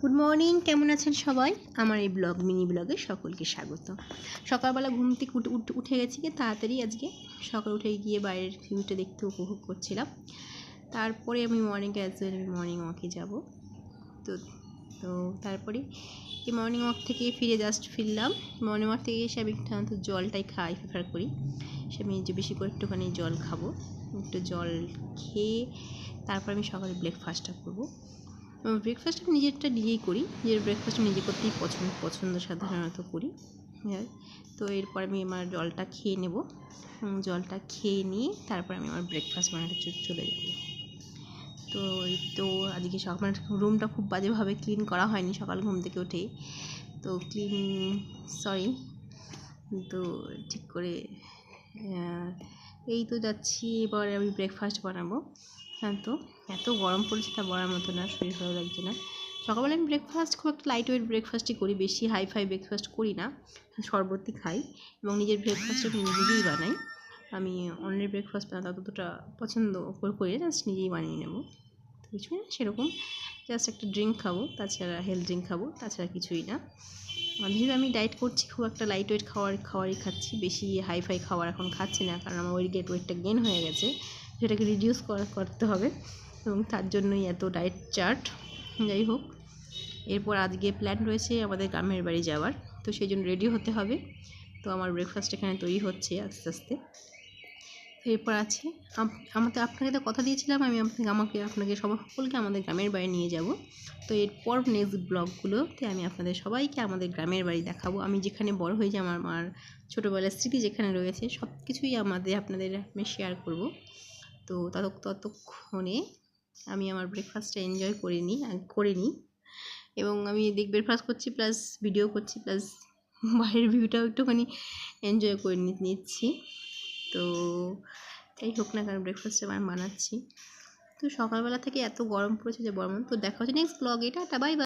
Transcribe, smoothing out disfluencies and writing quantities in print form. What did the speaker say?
Good morning, কেমন আছেন সবাই? আমার এই মিনি ব্লগে সকলকে স্বাগত। সকালবেলা ঘুম থেকে উঠে গেছি তাড়াতাড়ি আজকে। সকাল উঠে গিয়ে বাইরের ভিউটা দেখতে উপভোগ করছিলাম। তারপরে আমি মর্নিং ওয়াকে যাব। তো তো তারপরে এই মর্নিং ওয়াক থেকে ফিরলাম। মর্নিং ওয়াক থেকে এসে আমি সাধারণত জলটাই প্রেফার করি। সে আমি যে বেশি করে একটুখানি জল খাবো। একটু জল খেয়ে তারপর আমি সকালে ব্রেকফাস্টটা করবো। ব্রেকফাস্ট আমি নিজেরটা নিজেই করি। নিজের ব্রেকফাস্ট আমি নিজে করতেই পছন্দ সাধারণত করি। হ্যাঁ, তো এরপর আমি আমার জলটা খেয়ে নেব। জলটা খেয়ে নিয়ে তারপর আমি আমার ব্রেকফাস্ট বানাতে চলে যাব। তো আজকে আমার রুমটা খুব বাজেভাবে ক্লিন করা হয়নি সকাল ঘুম থেকে উঠেই। তো তো ঠিক করে এই তো যাচ্ছি। এবার আমি ব্রেকফাস্ট বানাবো। হ্যাঁ, তো এত গরম পড়েছে তা বলার মতো না, শরীর ভালো লাগছে না। সকালবেলা আমি ব্রেকফাস্ট খুব একটা লাইট ওয়েট ব্রেকফাস্টই করি, বেশি হাই ব্রেকফাস্ট করি না। শরবতই খাই এবং নিজের ব্রেকফাস্ট আমি নিজেই বানাই। আমি অন্যের ব্রেকফাস্ট বানাতে ততটা পছন্দ করি না, জাস্ট নিজেই বানিয়ে নেব। তো কিছুই না, সেরকম জাস্ট একটা ড্রিঙ্ক খাবো, তাছাড়া হেলথ ড্রিঙ্ক খাবো, তাছাড়া কিছুই না। যেহেতু আমি ডায়েট করছি, খুব একটা লাইট ওয়েট খাবারই খাচ্ছি, বেশি হাই খাবার এখন খাচ্ছি না, কারণ আমার ওয়েটটা গেইন হয়ে গেছে, সেটাকে রিডিউস করতে হবে এবং তার জন্যই এত ডায়েট চার্ট। যাই হোক, এরপর আজকে প্ল্যান রয়েছে আমাদের গ্রামের বাড়ি যাওয়ার, তো সেই জন্য রেডি হতে হবে। তো আমার ব্রেকফাস্ট এখানে তৈরি হচ্ছে আস্তে আস্তে। এরপর আছে আপনাকে তো কথা দিয়েছিলাম আমি আপনাকে সকলকে আমাদের গ্রামের বাড়ি নিয়ে যাব। তো এরপর নেক্সট ব্লগগুলোতে আমি আপনাদের সবাইকে আমাদের গ্রামের বাড়ি দেখাবো। আমি যেখানে বড় হয়েছি, আমার মার ছোটোবেলার স্মৃতি যেখানে রয়েছে, সব কিছুই আপনাদের আমি শেয়ার করব। তো ততক্ষণে আমি আমার ব্রেকফাস্টটা এনজয় করে নিই এবং আমি ব্রেকফাস্ট করছি প্লাস ভিডিও করছি, প্লাস বাইরের ভিউটাও একটুখানি এনজয় করে নিচ্ছি। তো যাই হোক না, কারণ ব্রেকফাস্টে আমি বানাচ্ছি। তো সকালবেলা থেকে এত গরম পড়েছে যে তো দেখা হচ্ছে নেক্সট ব্লগে। Tata, bye bye.